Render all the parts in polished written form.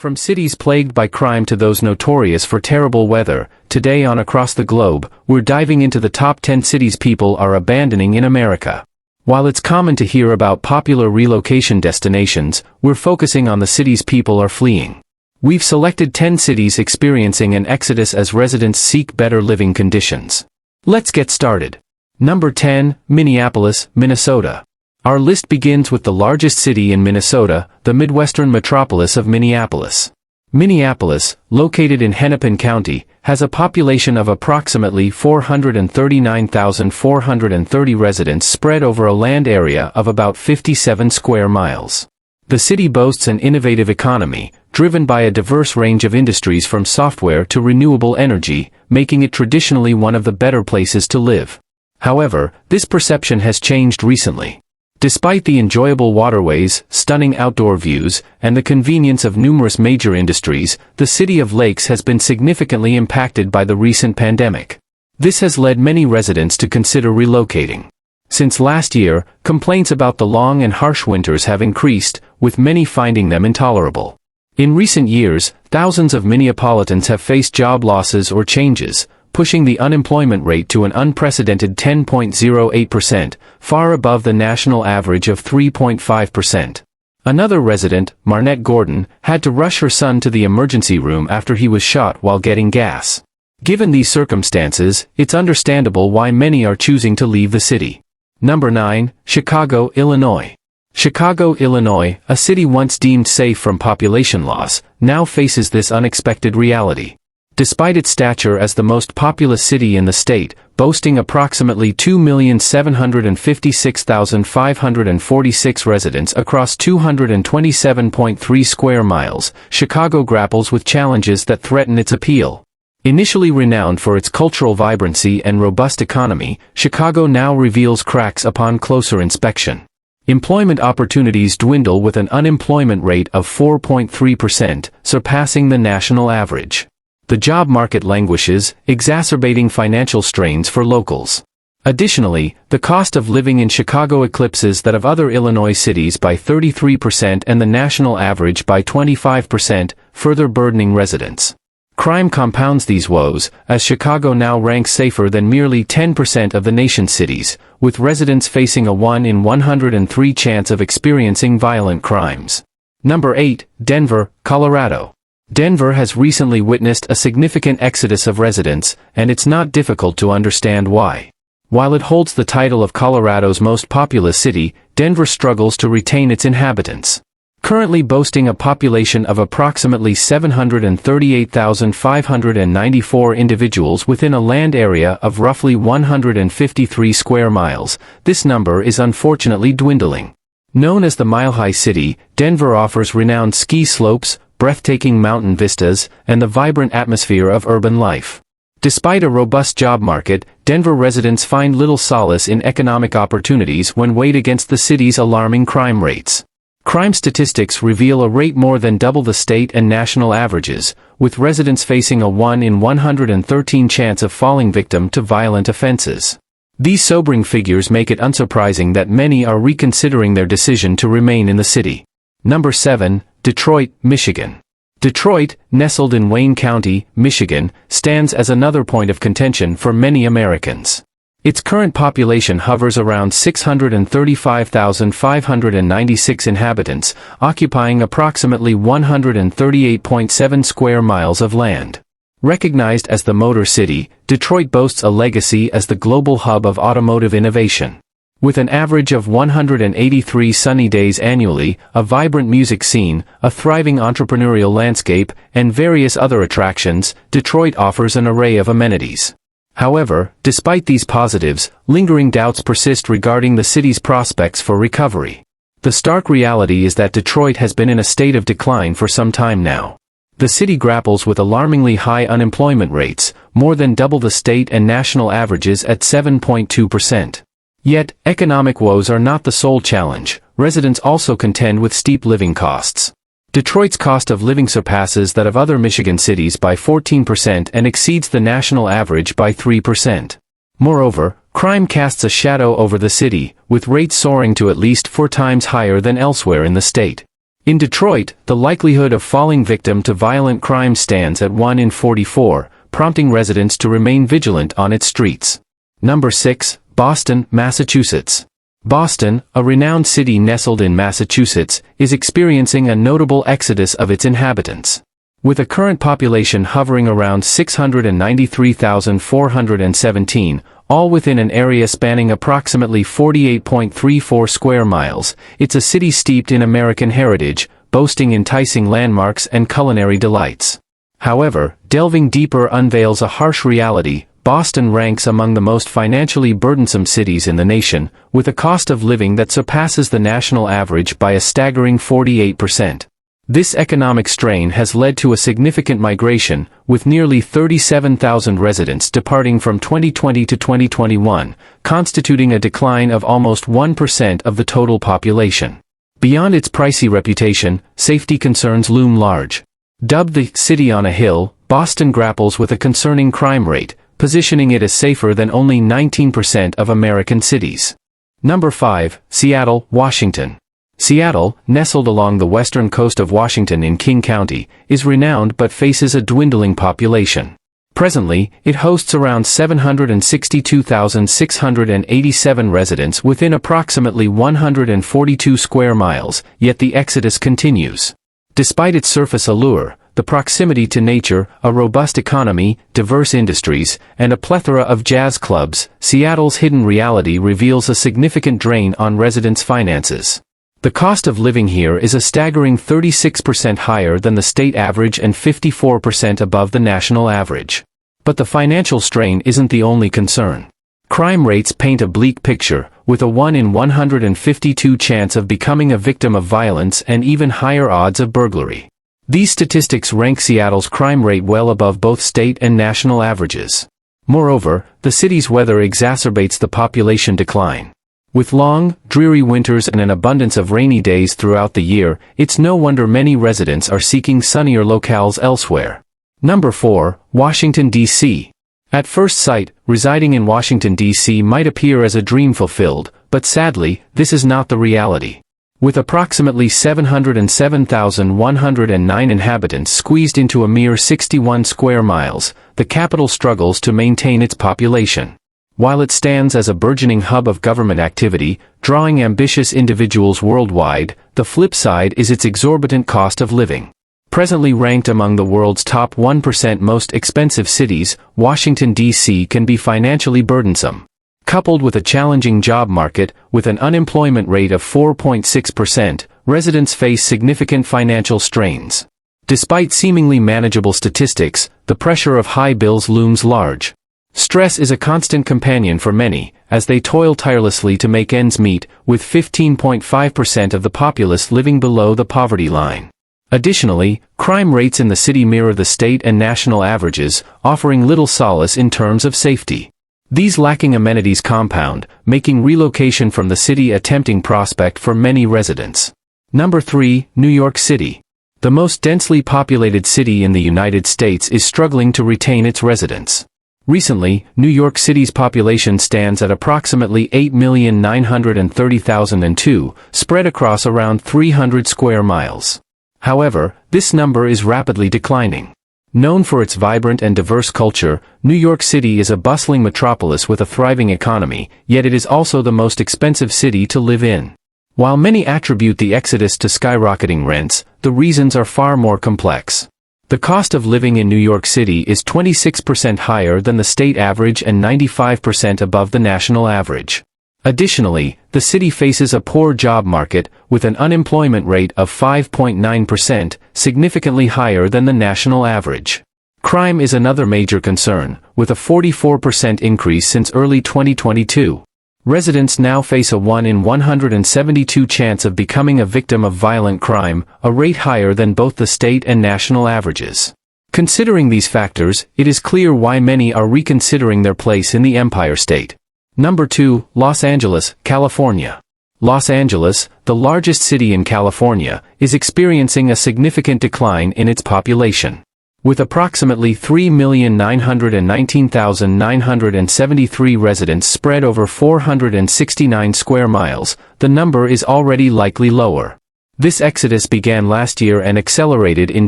From cities plagued by crime to those notorious for terrible weather, today on Across the Globe, we're diving into the top 10 cities people are abandoning in America. While it's common to hear about popular relocation destinations, we're focusing on the cities people are fleeing. We've selected 10 cities experiencing an exodus as residents seek better living conditions. Let's get started. Number 10, Minneapolis, Minnesota. Our list begins with the largest city in Minnesota, the Midwestern metropolis of Minneapolis. Minneapolis, located in Hennepin County, has a population of approximately 439,430 residents spread over a land area of about 57 square miles. The city boasts an innovative economy, driven by a diverse range of industries from software to renewable energy, making it traditionally one of the better places to live. However, this perception has changed recently. Despite the enjoyable waterways, stunning outdoor views, and the convenience of numerous major industries, the city of Lakes has been significantly impacted by the recent pandemic. This has led many residents to consider relocating. Since last year, complaints about the long and harsh winters have increased, with many finding them intolerable. In recent years, thousands of Minneapolitans have faced job losses or changes, pushing the unemployment rate to an unprecedented 10.08%, far above the national average of 3.5%. Another resident, Marnette Gordon, had to rush her son to the emergency room after he was shot while getting gas. Given these circumstances, it's understandable why many are choosing to leave the city. Number 9, Chicago, Illinois. Chicago, Illinois, a city once deemed safe from population loss, now faces this unexpected reality. Despite its stature as the most populous city in the state, boasting approximately 2,756,546 residents across 227.3 square miles, Chicago grapples with challenges that threaten its appeal. Initially renowned for its cultural vibrancy and robust economy, Chicago now reveals cracks upon closer inspection. Employment opportunities dwindle with an unemployment rate of 4.3%, surpassing the national average. The job market languishes, exacerbating financial strains for locals. Additionally, the cost of living in Chicago eclipses that of other Illinois cities by 33% and the national average by 25%, further burdening residents. Crime compounds these woes, as Chicago now ranks safer than merely 10% of the nation's cities, with residents facing a 1 in 103 chance of experiencing violent crimes. Number 8, Denver, Colorado. Denver has recently witnessed a significant exodus of residents, and it's not difficult to understand why. While it holds the title of Colorado's most populous city, Denver struggles to retain its inhabitants. Currently boasting a population of approximately 738,594 individuals within a land area of roughly 153 square miles, this number is unfortunately dwindling. Known as the Mile High City, Denver offers renowned ski slopes, breathtaking mountain vistas, and the vibrant atmosphere of urban life. Despite a robust job market, Denver residents find little solace in economic opportunities when weighed against the city's alarming crime rates. Crime statistics reveal a rate more than double the state and national averages, with residents facing a 1 in 113 chance of falling victim to violent offenses. These sobering figures make it unsurprising that many are reconsidering their decision to remain in the city. Number 7, Detroit, Michigan. Detroit, nestled in Wayne County, Michigan, stands as another point of contention for many Americans. Its current population hovers around 635,596 inhabitants, occupying approximately 138.7 square miles of land. Recognized as the Motor City, Detroit boasts a legacy as the global hub of automotive innovation. With an average of 183 sunny days annually, a vibrant music scene, a thriving entrepreneurial landscape, and various other attractions, Detroit offers an array of amenities. However, despite these positives, lingering doubts persist regarding the city's prospects for recovery. The stark reality is that Detroit has been in a state of decline for some time now. The city grapples with alarmingly high unemployment rates, more than double the state and national averages at 7.2%. Yet, economic woes are not the sole challenge. Residents also contend with steep living costs. Detroit's cost of living surpasses that of other Michigan cities by 14% and exceeds the national average by 3%. Moreover, crime casts a shadow over the city, with rates soaring to at least 4 times higher than elsewhere in the state. In Detroit, the likelihood of falling victim to violent crime stands at 1 in 44, prompting residents to remain vigilant on its streets. Number 6, Boston, Massachusetts. Boston, a renowned city nestled in Massachusetts, is experiencing a notable exodus of its inhabitants. With a current population hovering around 693,417, all within an area spanning approximately 48.34 square miles, it's a city steeped in American heritage, boasting enticing landmarks and culinary delights. However, delving deeper unveils a harsh reality. Boston ranks among the most financially burdensome cities in the nation, with a cost of living that surpasses the national average by a staggering 48%. This economic strain has led to a significant migration, with nearly 37,000 residents departing from 2020 to 2021, constituting a decline of almost 1% of the total population. Beyond its pricey reputation, safety concerns loom large. Dubbed the "City on a Hill," Boston grapples with a concerning crime rate, positioning it as safer than only 19% of American cities. Number 5, Seattle, Washington. Seattle, nestled along the western coast of Washington in King County, is renowned but faces a dwindling population. Presently, it hosts around 762,687 residents within approximately 142 square miles, yet the exodus continues. Despite its surface allure, the proximity to nature, a robust economy, diverse industries, and a plethora of jazz clubs, Seattle's hidden reality reveals a significant drain on residents' finances. The cost of living here is a staggering 36% higher than the state average and 54% above the national average. But the financial strain isn't the only concern. Crime rates paint a bleak picture, with a 1 in 152 chance of becoming a victim of violence and even higher odds of burglary. These statistics rank Seattle's crime rate well above both state and national averages. Moreover, the city's weather exacerbates the population decline. With long, dreary winters and an abundance of rainy days throughout the year, it's no wonder many residents are seeking sunnier locales elsewhere. Number 4, Washington, D.C. At first sight, residing in Washington, D.C. might appear as a dream fulfilled, but sadly, this is not the reality. With approximately 707,109 inhabitants squeezed into a mere 61 square miles, the capital struggles to maintain its population. While it stands as a burgeoning hub of government activity, drawing ambitious individuals worldwide, the flip side is its exorbitant cost of living. Presently ranked among the world's top 1% most expensive cities, Washington, D.C. can be financially burdensome. Coupled with a challenging job market, with an unemployment rate of 4.6%, residents face significant financial strains. Despite seemingly manageable statistics, the pressure of high bills looms large. Stress is a constant companion for many, as they toil tirelessly to make ends meet, with 15.5% of the populace living below the poverty line. Additionally, crime rates in the city mirror the state and national averages, offering little solace in terms of safety. These lacking amenities compound, making relocation from the city a tempting prospect for many residents. Number 3, New York City. The most densely populated city in the United States is struggling to retain its residents. Recently, New York City's population stands at approximately 8,930,002, spread across around 300 square miles. However, this number is rapidly declining. Known for its vibrant and diverse culture, New York City is a bustling metropolis with a thriving economy, yet it is also the most expensive city to live in. While many attribute the exodus to skyrocketing rents, the reasons are far more complex. The cost of living in New York City is 26% higher than the state average and 95% above the national average. Additionally, the city faces a poor job market, with an unemployment rate of 5.9%, significantly higher than the national average. Crime is another major concern, with a 44% increase since early 2022. Residents now face a 1 in 172 chance of becoming a victim of violent crime, a rate higher than both the state and national averages. Considering these factors, it is clear why many are reconsidering their place in the Empire State. Number 2, Los Angeles, California. Los Angeles, the largest city in California, is experiencing a significant decline in its population. With approximately 3,919,973 residents spread over 469 square miles, the number is already likely lower. This exodus began last year and accelerated in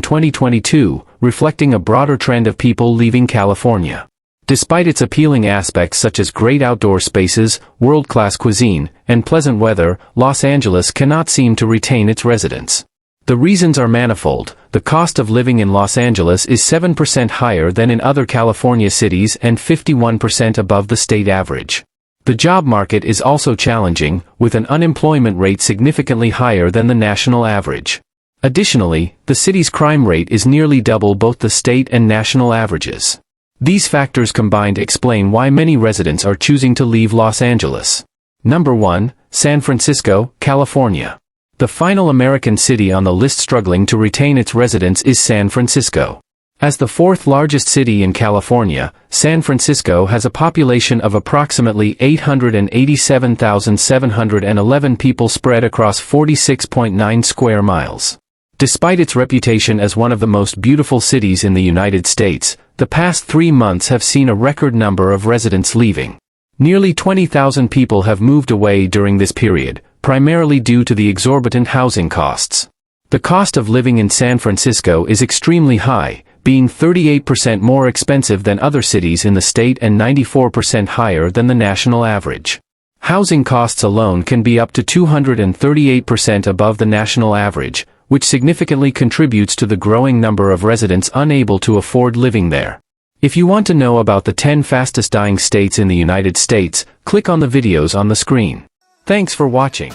2022, reflecting a broader trend of people leaving California. Despite its appealing aspects such as great outdoor spaces, world-class cuisine, and pleasant weather, Los Angeles cannot seem to retain its residents. The reasons are manifold. The cost of living in Los Angeles is 7% higher than in other California cities and 51% above the state average. The job market is also challenging, with an unemployment rate significantly higher than the national average. Additionally, the city's crime rate is nearly double both the state and national averages. These factors combined explain why many residents are choosing to leave Los Angeles. Number 1, San Francisco, California. The final American city on the list struggling to retain its residents is San Francisco. As the fourth largest city in California, San Francisco has a population of approximately 887,711 people spread across 46.9 square miles. Despite its reputation as one of the most beautiful cities in the United States, the past 3 months have seen a record number of residents leaving. Nearly 20,000 people have moved away during this period, primarily due to the exorbitant housing costs. The cost of living in San Francisco is extremely high, being 38% more expensive than other cities in the state and 94% higher than the national average. Housing costs alone can be up to 238% above the national average, which significantly contributes to the growing number of residents unable to afford living there. If you want to know about the 10 fastest dying states in the United States, click on the videos on the screen. Thanks for watching.